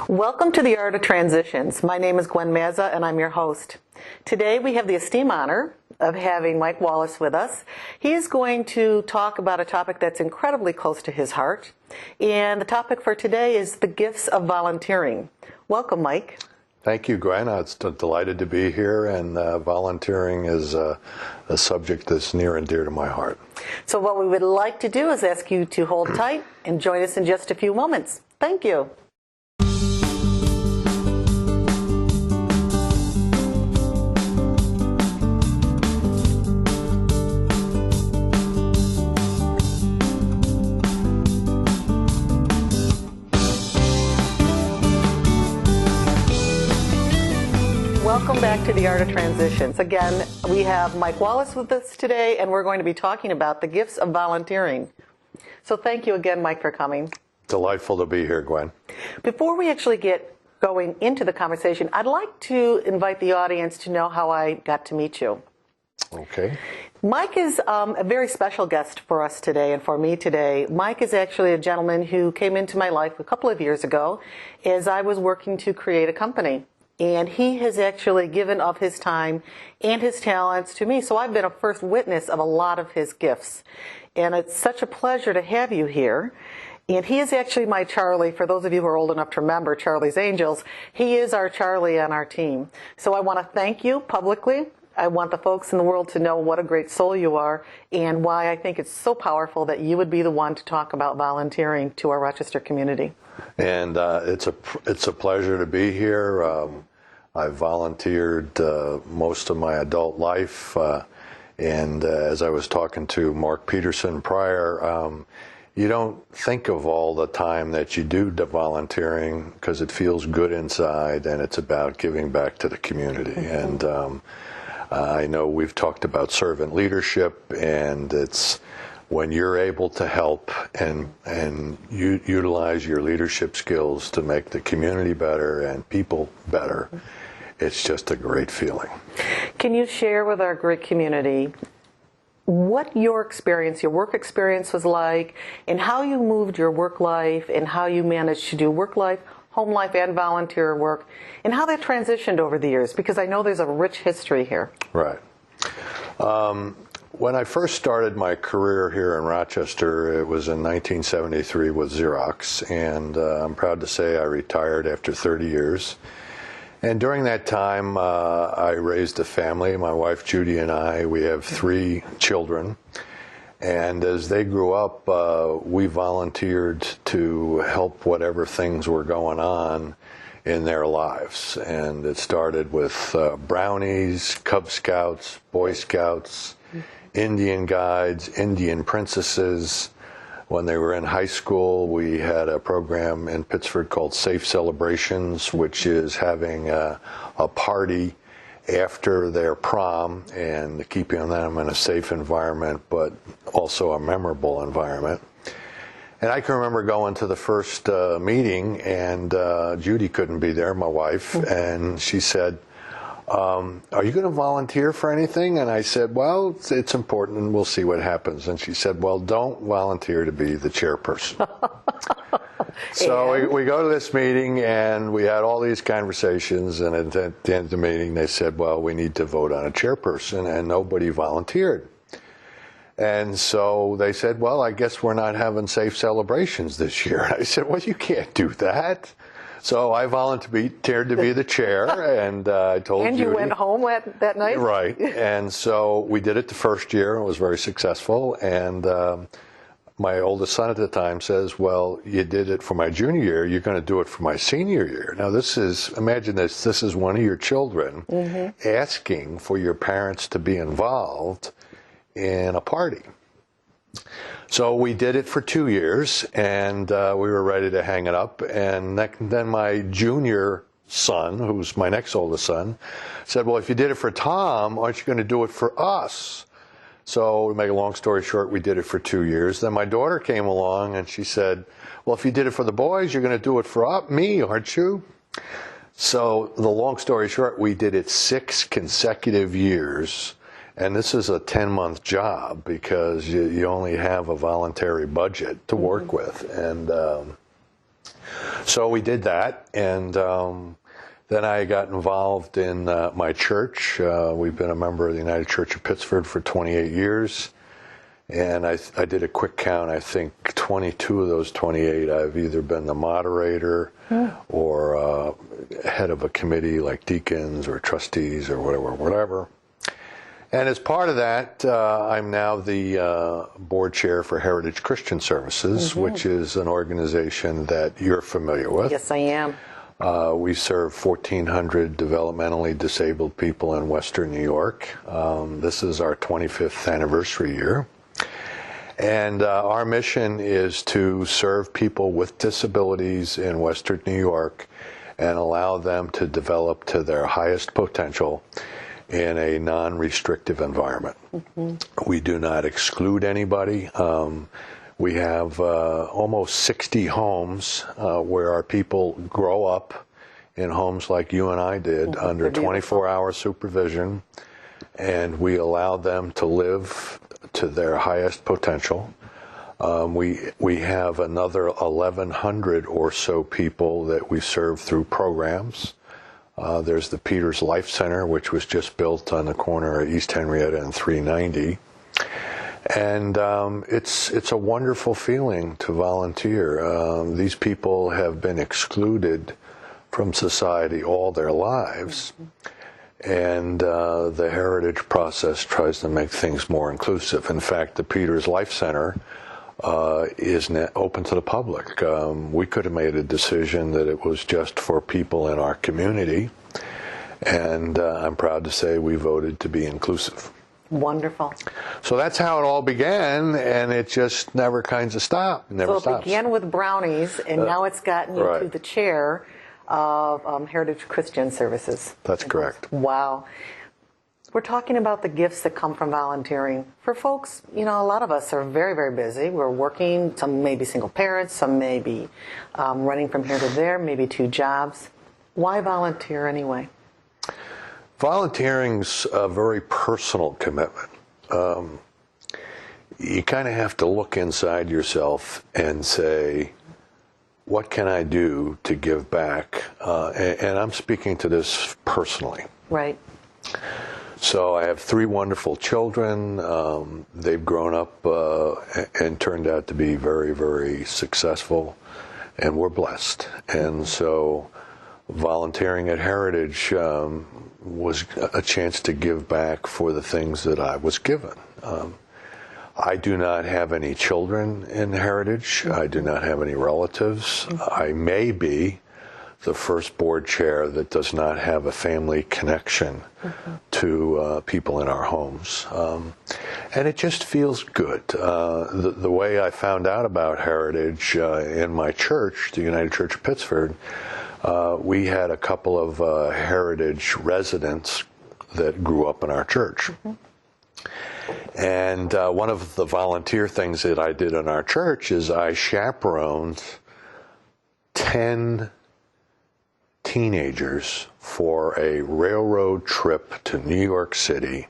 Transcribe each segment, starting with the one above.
Welcome to the Art of Transitions. My name is Gwen Mazza and I'm your host. Today we have the esteemed honor of having Mike Wallace with us. He is going to talk about a topic that's incredibly close to his heart. And the topic for today is the gifts of volunteering. Welcome, Mike. Thank you, Gwen. It's delighted to be here, and volunteering is a subject that's near and dear to my heart. So what we would like to do is ask you to hold tight and join us in just a few moments. Thank you. Welcome back to the Art of Transitions. Again, we have Mike Wallace with us today, and we're going to be talking about the gifts of volunteering. So thank you again, Mike, for coming. Delightful to be here, Gwen. Before we actually get going into the conversation, I'd like to invite the audience to know how I got to meet you. Okay. Mike is a very special guest for us today and for me today. Mike is actually a gentleman who came into my life a couple of years ago as I was working to create a company. And he has actually given of his time and his talents to me. So I've been a first witness of a lot of his gifts. And it's such a pleasure to have you here. And he is actually my Charlie. For those of you who are old enough to remember Charlie's Angels, he is our Charlie on our team. So I want to thank you publicly. I want the folks in the world to know what a great soul you are and why I think it's so powerful that you would be the one to talk about volunteering to our Rochester community. And it's a pleasure to be here. I've volunteered most of my adult life, and as I was talking to Mark Peterson prior, you don't think of all the time that you do to volunteering because it feels good inside, and it's about giving back to the community. And I know we've talked about servant leadership, and it's when you're able to help and you utilize your leadership skills to make the community better and people better, it's just a great feeling. Can you share with our great community what your experience, your work experience was like, and how you moved your work life and how you managed to do work life, home life, and volunteer work, and how that transitioned over the years? Because I know there's a rich history here. Right. When I first started my career here in Rochester, it was in 1973 with Xerox, and I'm proud to say I retired after 30 years. And during that time, I raised a family. My wife, Judy, and I, we have 3 children. And as they grew up, we volunteered to help whatever things were going on in their lives. And it started with brownies, Cub Scouts, Boy Scouts, Indian guides, Indian princesses. When they were in high school, we had a program in Pittsford called Safe Celebrations, which is having a party after their prom and keeping them in a safe environment, but also a memorable environment. And I can remember going to the first meeting, and Judy couldn't be there, my wife, and she said, are you going to volunteer for anything? And I said, well, it's important and we'll see what happens. And she said, well, don't volunteer to be the chairperson. So we go to this meeting and we had all these conversations, and at the end of the meeting they said, well, we need to vote on a chairperson, and nobody volunteered. And so they said, well, I guess we're not having Safe Celebrations this year. And I said, well, you can't do that. So I volunteered to be the chair, and I told Judy. And you went home that night? Right. And so we did it the first year. It was very successful. And my oldest son at the time says, well, you did it for my junior year. You're going to do it for my senior year. Now, imagine this is one of your children asking for your parents to be involved in a party. So we did it for 2 years, and we were ready to hang it up. And then my junior son, who's my next oldest son, said, well, if you did it for Tom, aren't you going to do it for us? So to make a long story short, we did it for 2 years. Then my daughter came along, and she said, well, if you did it for the boys, you're going to do it for me, aren't you? So the long story short, we did it 6 consecutive years. And this is a 10-month job because you only have a voluntary budget to work with. And So we did that, and then I got involved in my church. We've been a member of the United Church of Pittsford for 28 years. And I did a quick count. I think 22 of those 28, I've either been the moderator or head of a committee like deacons or trustees or whatever. And as part of that, I'm now the board chair for Heritage Christian Services, which is an organization that you're familiar with. Yes, I am. We serve 1,400 developmentally disabled people in Western New York. This is our 25th anniversary year. And our mission is to serve people with disabilities in Western New York and allow them to develop to their highest potential in a non-restrictive environment. We do not exclude anybody. We have almost 60 homes where our people grow up in homes like you and I did under 24-hour supervision, and we allow them to live to their highest potential. We have another 1,100 or so people that we serve through programs. There's the Peters Life Center, which was just built on the corner of East Henrietta and 390. And it's a wonderful feeling to volunteer. These people have been excluded from society all their lives. And the Heritage process tries to make things more inclusive. In fact, the Peters Life Center is open to the public. We could have made a decision that it was just for people in our community, and I'm proud to say we voted to be inclusive. Wonderful. So that's how it all began, and it just never kind of stopped. Never stops. It began with brownies, and now it's gotten you to the chair of Heritage Christian Services. That's correct. Wow. We're talking about the gifts that come from volunteering. For folks, a lot of us are very, very busy. We're working. Some may be single parents. Some may be running from here to there, maybe 2 jobs. Why volunteer anyway? Volunteering's a very personal commitment. You kind of have to look inside yourself and say, what can I do to give back? And I'm speaking to this personally. Right. So I have 3 wonderful children. They've grown up and turned out to be very, very successful, and we're blessed. And so volunteering at Heritage was a chance to give back for the things that I was given. I do not have any children in Heritage. I do not have any relatives. I may be the first board chair that does not have a family connection to people in our homes. And it just feels good. The way I found out about Heritage in my church, the United Church of Pittsford, we had a couple of Heritage residents that grew up in our church. And one of the volunteer things that I did in our church is I chaperoned 10 teenagers for a railroad trip to New York City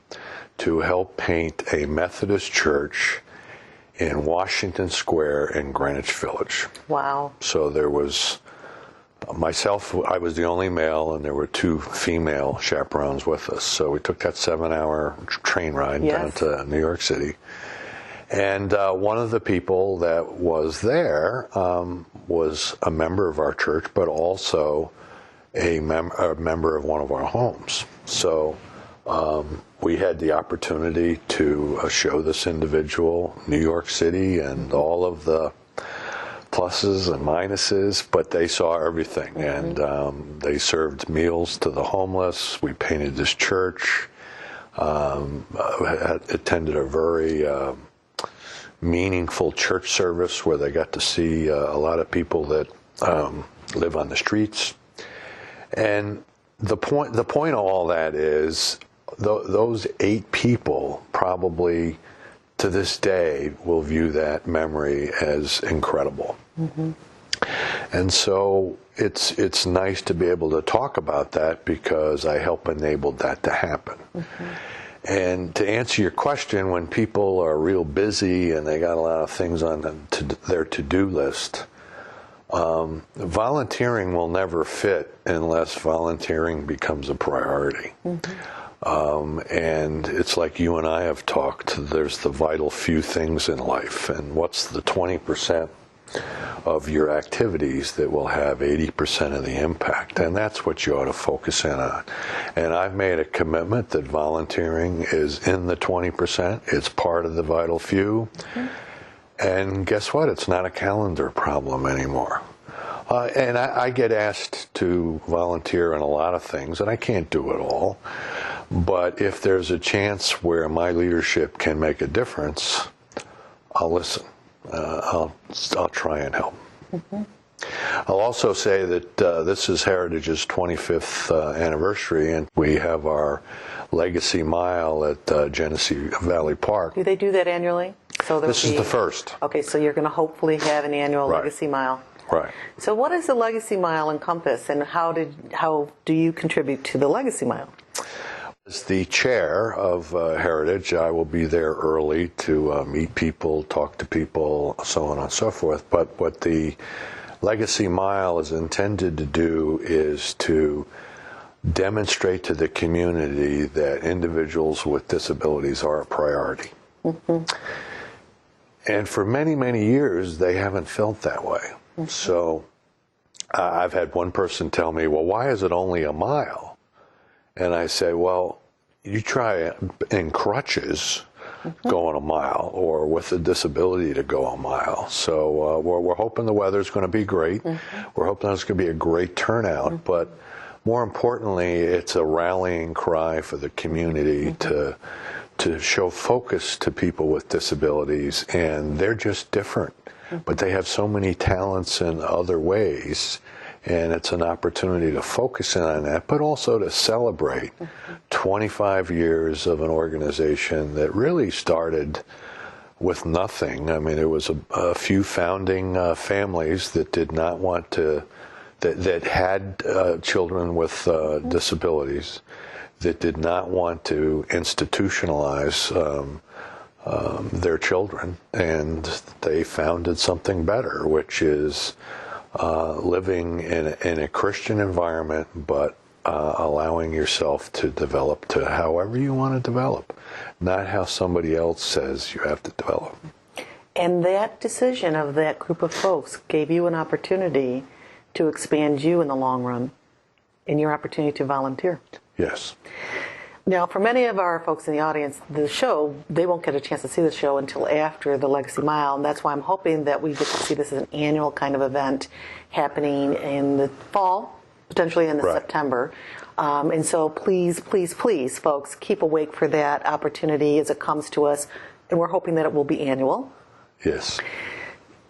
to help paint a Methodist church in Washington Square in Greenwich Village. Wow. So there was myself, I was the only male, and there were 2 female chaperones with us. So we took that 7-hour train ride down to New York City. And one of the people that was there was a member of our church, but also a member of one of our homes. So we had the opportunity to show this individual New York City and all of the pluses and minuses, but they saw everything. And they served meals to the homeless. We painted this church. Attended a very meaningful church service where they got to see a lot of people that live on the streets. And the point of all that is those 8 people probably to this day will view that memory as incredible. And so it's nice to be able to talk about that because I help enable that to happen. And to answer your question, when people are real busy and they got a lot of things on their to-do list, Volunteering will never fit unless volunteering becomes a priority. And it's like you and I have talked, there's the vital few things in life, and what's the 20% of your activities that will have 80% of the impact, and that's what you ought to focus in on. And I've made a commitment that volunteering is in the 20%, it's part of the vital few, and guess what, it's not a calendar problem anymore. And I get asked to volunteer in a lot of things, and I can't do it all. But if there's a chance where my leadership can make a difference, I'll listen. I'll try and help. I'll also say that this is Heritage's 25th anniversary, and we have our Legacy Mile at Genesee Valley Park. Do they do that annually? So this is the first. Okay, so you're going to hopefully have an annual Legacy Mile. Right. So what does the Legacy Mile encompass, and how do you contribute to the Legacy Mile? As the chair of Heritage, I will be there early to meet people, talk to people, so on and so forth. But what the Legacy Mile is intended to do is to demonstrate to the community that individuals with disabilities are a priority. And for many, many years, they haven't felt that way. So I've had one person tell me, well, why is it only a mile? And I say, well, you try in crutches going a mile, or with a disability to go a mile. So we're hoping the weather's going to be great. We're hoping there's going to be a great turnout. But more importantly, it's a rallying cry for the community to show focus to people with disabilities. And they're just different. But they have so many talents in other ways, and it's an opportunity to focus in on that, but also to celebrate 25 years of an organization that really started with nothing. I mean, it was a few founding families that did not want to, that had children with disabilities, that did not want to institutionalize their children, and they founded something better, which is living in a Christian environment, but allowing yourself to develop to however you want to develop, not how somebody else says you have to develop. And that decision of that group of folks gave you an opportunity to expand you in the long run in your opportunity to volunteer. Yes. Now, for many of our folks in the audience, the show, they won't get a chance to see the show until after the Legacy Mile, and that's why I'm hoping that we get to see this as an annual kind of event happening in the fall, potentially in the September. And so please, please, please, folks, keep awake for that opportunity as it comes to us, and we're hoping that it will be annual. Yes.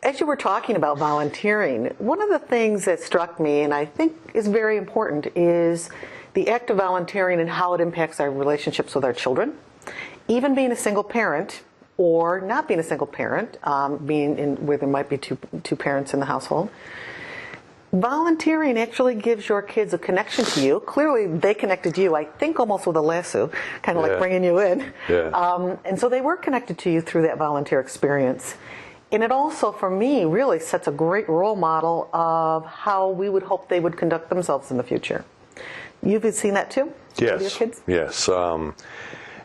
As you were talking about volunteering, one of the things that struck me, and I think is very important, is the act of volunteering and how it impacts our relationships with our children. Even being a single parent, or not being a single parent, being in where there might be two parents in the household, volunteering actually gives your kids a connection to you. Clearly, they connected to you, I think, almost with a lasso, kind of like bringing you in. And so they were connected to you through that volunteer experience. And it also, for me, really sets a great role model of how we would hope they would conduct themselves in the future. You've seen that too? Yes. With your kids? Yes.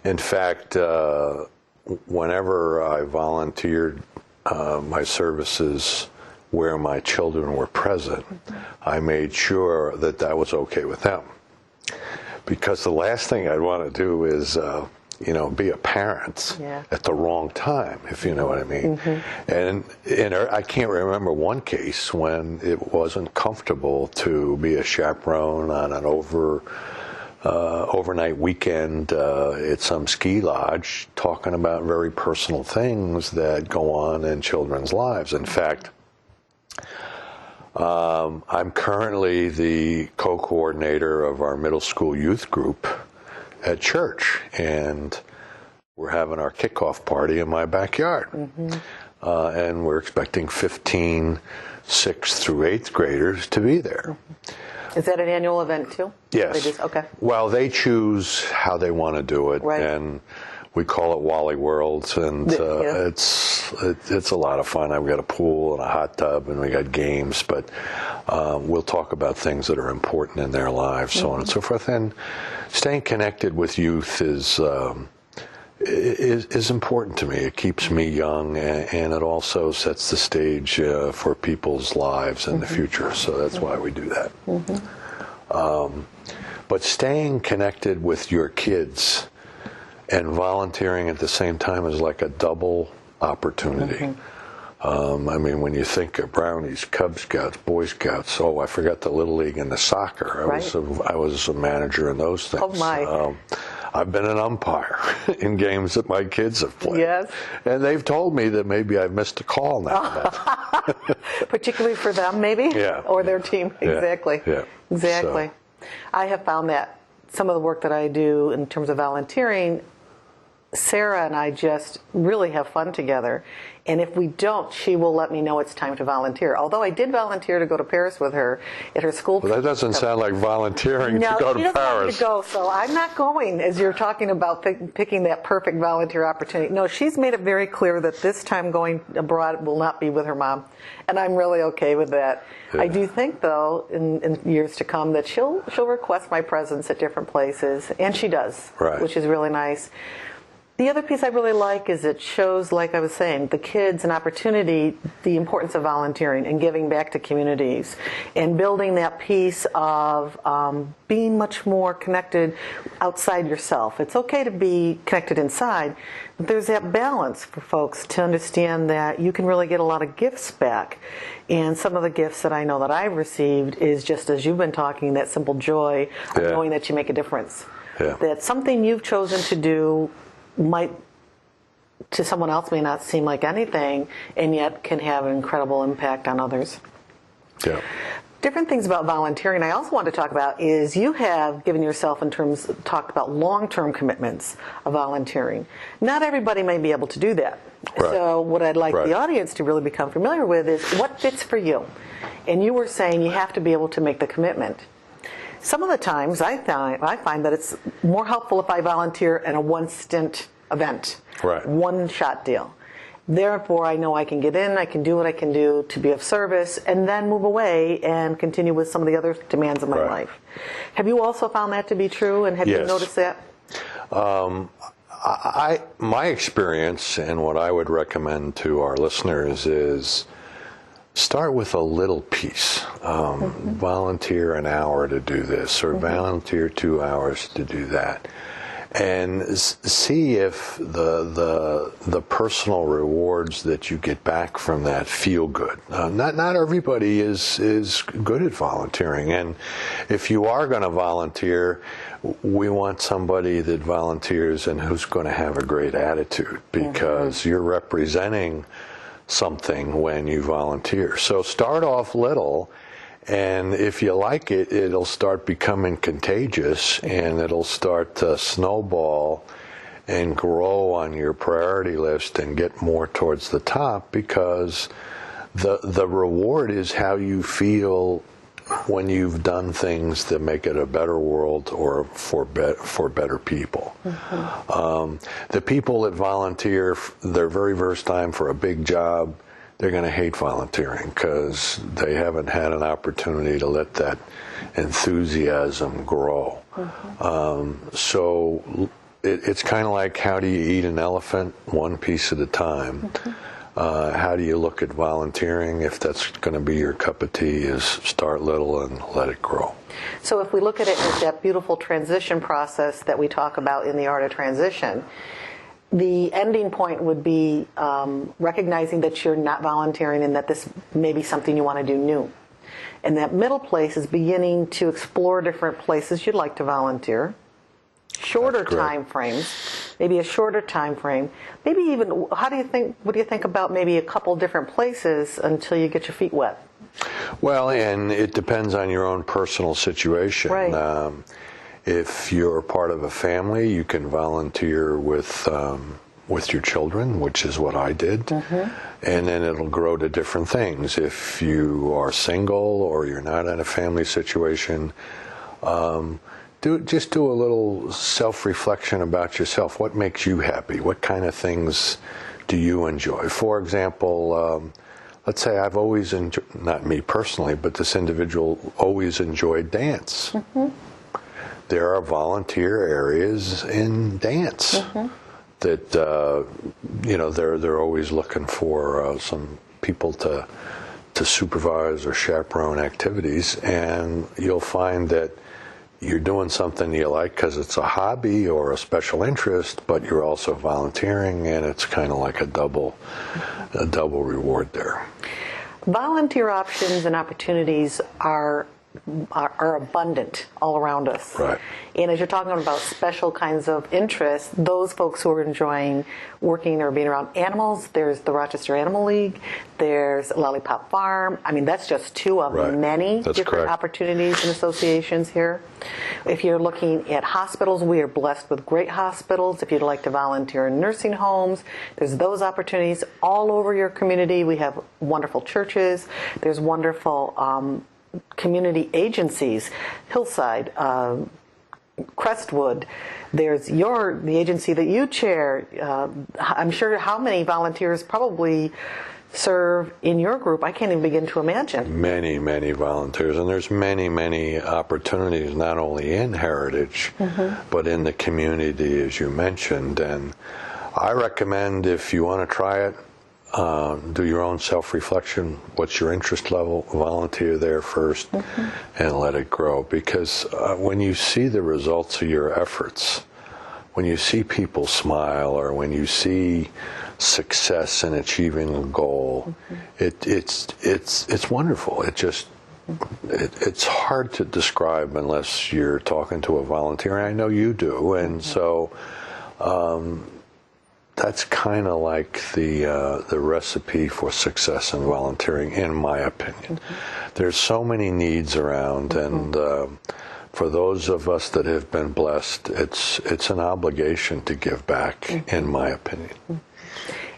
In fact, whenever I volunteered my services where my children were present, I made sure that that was okay with them. Because the last thing I'd want to do is, be a parent at the wrong time, if you know what I mean. And I can't remember one case when it wasn't comfortable to be a chaperone on an overnight weekend at some ski lodge, talking about very personal things that go on in children's lives. In fact, I'm currently the co-coordinator of our middle school youth group at church, and we're having our kickoff party in my backyard. And we're expecting 15 6th through 8th graders to be there. Is that an annual event too? Yes. Okay. Well, they choose how they want to do it, and We call it Wally Worlds, and it's a lot of fun. I've got a pool and a hot tub, and we got games, but we'll talk about things that are important in their lives, so on and so forth. And staying connected with youth is important to me. It keeps me young, and it also sets the stage for people's lives in the future. So that's why we do that. But staying connected with your kids and volunteering at the same time is like a double opportunity. I mean, when you think of Brownies, Cub Scouts, Boy Scouts, I forgot the Little League and the soccer. I was a manager in those things. Oh, my. I've been an umpire in games that my kids have played. Yes. And they've told me that maybe I've missed a call now. Particularly for them, maybe? Yeah. Or their team. Exactly. Yeah. Exactly. So. I have found that some of the work that I do in terms of volunteering, Sarah and I just really have fun together. And if we don't, she will let me know it's time to volunteer. Although I did volunteer to go to Paris with her at her school. Well, that doesn't sound like volunteering to go to Paris. No, she doesn't want me to go, so I'm not going, as you're talking about picking that perfect volunteer opportunity. No, she's made it very clear that this time going abroad will not be with her mom. And I'm really okay with that. Yeah. I do think, though, in years to come, that she'll request my presence at different places. And she does, which is really nice. The other piece I really like is it shows, like I was saying, the kids an opportunity, the importance of volunteering and giving back to communities and building that piece of being much more connected outside yourself. It's okay to be connected inside, but there's that balance for folks to understand that you can really get a lot of gifts back. And some of the gifts that I know that I've received is just, as you've been talking, that simple joy of knowing that you make a difference. Yeah. That something you've chosen to do might to someone else may not seem like anything, and yet can have an incredible impact on others. Yeah. Different things about volunteering I also want to talk about is you have given yourself talked about long-term commitments of volunteering. Not everybody may be able to do that. Right. So what I'd like the audience to really become familiar with is what fits for you. And you were saying you have to be able to make the commitment. Some of the times I find that it's more helpful if I volunteer in a one-stint event, one-shot deal. Therefore, I know I can get in, I can do what I can do to be of service, and then move away and continue with some of the other demands of my life. Have you also found that to be true, and have you noticed that? My experience, and what I would recommend to our listeners is start with a little piece. Volunteer an hour to do this, or volunteer 2 hours to do that, and see if the personal rewards that you get back from that feel good. Not everybody is good at volunteering, and if you are going to volunteer, we want somebody that volunteers and who's going to have a great attitude, because you're representing something when you volunteer. So start off little, and if you like it, it'll start becoming contagious, and it'll start to snowball and grow on your priority list and get more towards the top, because the reward is how you feel when you've done things that make it a better world or for better people. The people that volunteer their very first time for a big job, they're going to hate volunteering because they haven't had an opportunity to let that enthusiasm grow. So it's kind of like, how do you eat an elephant? One piece at a time. How do you look at volunteering? If that's going to be your cup of tea, is start little and let it grow. So if we look at it as that beautiful transition process that we talk about in the Art of Transition, the ending point would be recognizing that you're not volunteering and that this may be something you want to do new. And that middle place is beginning to explore different places you'd like to volunteer. Shorter time frames, maybe a shorter time frame, maybe even, what do you think about maybe a couple different places until you get your feet wet? Well, and it depends on your own personal situation. Right. If you're part of a family, you can volunteer with your children, which is what I did, and then it'll grow to different things. If you are single or you're not in a family situation, just do a little self-reflection about yourself. What makes you happy? What kind of things do you enjoy? For example, let's say I've always enjoyed, not me personally, but this individual always enjoyed dance. Mm-hmm. There are volunteer areas in dance that, they're always looking for some people to supervise or chaperone activities, and you'll find that you're doing something you like because it's a hobby or a special interest, but you're also volunteering, and it's kind of like a double reward there. Volunteer options and opportunities are abundant all around us. Right. And as you're talking about special kinds of interests, those folks who are enjoying working or being around animals, there's the Rochester Animal League, there's Lollipop Farm. I mean, that's just two of many different opportunities and associations here. If you're looking at hospitals, we are blessed with great hospitals. If you'd like to volunteer in nursing homes, there's those opportunities all over your community. We have wonderful churches. There's wonderful community agencies, Hillside, Crestwood. There's the agency that you chair. I'm sure how many volunteers probably serve in your group. I can't even begin to imagine. Many, many volunteers, and there's many, many opportunities not only in Heritage, but in the community, as you mentioned. And I recommend, if you want to try it, do your own self-reflection. What's your interest level? Volunteer there first and let it grow. Because when you see the results of your efforts, when you see people smile, or when you see success in achieving a goal, it's wonderful. It's hard to describe unless you're talking to a volunteer. And I know you do, and so. That's kind of like the recipe for success in volunteering, in my opinion. There's so many needs around, and for those of us that have been blessed, it's an obligation to give back, in my opinion.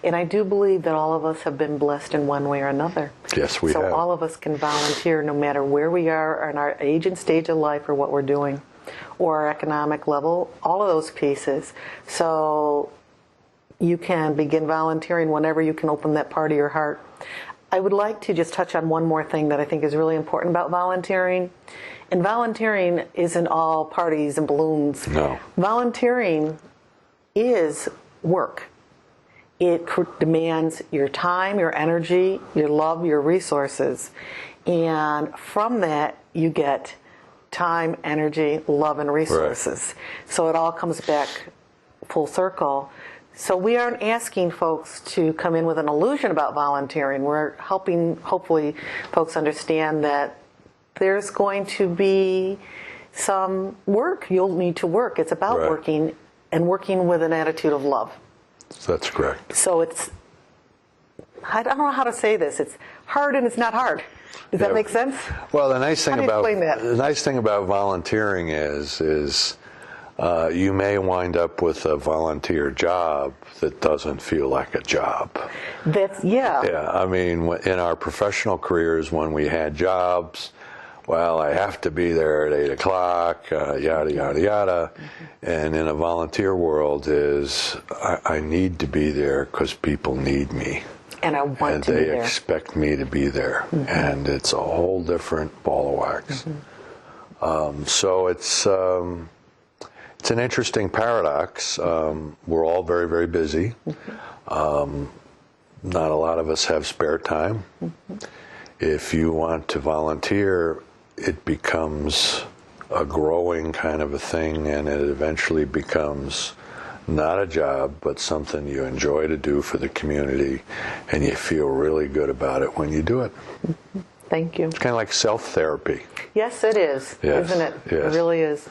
And I do believe that all of us have been blessed in one way or another. Yes, we have. So all of us can volunteer no matter where we are in our age and stage of life, or what we're doing, or our economic level, all of those pieces. So you can begin volunteering whenever you can open that part of your heart. I would like to just touch on one more thing that I think is really important about volunteering. And volunteering isn't all parties and balloons. No. Volunteering is work. It demands your time, your energy, your love, your resources. And from that, you get time, energy, love, and resources. Right. So it all comes back full circle. So we aren't asking folks to come in with an illusion about volunteering. We're helping, hopefully, folks understand that there's going to be some work. You'll need to work. It's about working, and working with an attitude of love. That's correct. So I don't know how to say this. It's hard and it's not hard. Does that make sense? Well, the nice thing about volunteering is you may wind up with a volunteer job that doesn't feel like a job. Yeah, I mean, in our professional careers, when we had jobs, well, I have to be there at 8 o'clock, yada, yada, yada. And in a volunteer world I need to be there because people need me. And I want to be there. And they expect me to be there. And it's a whole different ball of wax. So it's an interesting paradox. We're all very, very busy. Not a lot of us have spare time. If you want to volunteer, it becomes a growing kind of a thing, and it eventually becomes not a job, but something you enjoy to do for the community, and you feel really good about it when you do it. Thank you. It's kind of like self-therapy. Yes, it is, isn't it? Yes. It really is.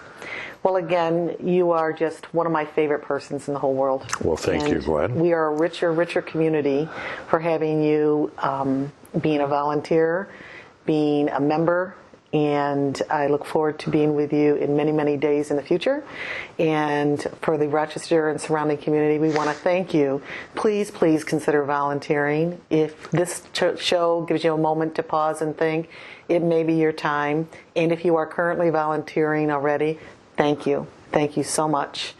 Well, again, you are just one of my favorite persons in the whole world. Well, thank you, Gwen. We are a richer community for having you being a volunteer, being a member, and I look forward to being with you in many, many days in the future. And for the Rochester and surrounding community, we want to thank you. Please, please consider volunteering. If this show gives you a moment to pause and think, it may be your time. And if you are currently volunteering already, Thank you. Thank you so much.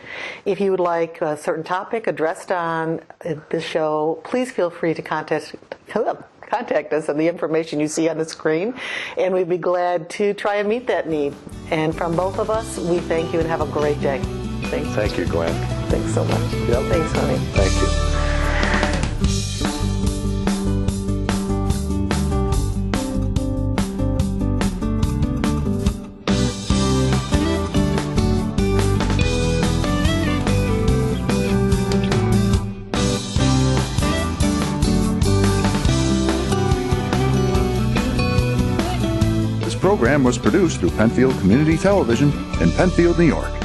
If you would like a certain topic addressed on this show, please feel free to contact us on the information you see on the screen, and we'd be glad to try and meet that need. And from both of us, we thank you and have a great day. Thanks. Thank you, Gwen. Thanks so much. Yep. Thanks, honey. Thank you. This program was produced through Penfield Community Television in Penfield, New York.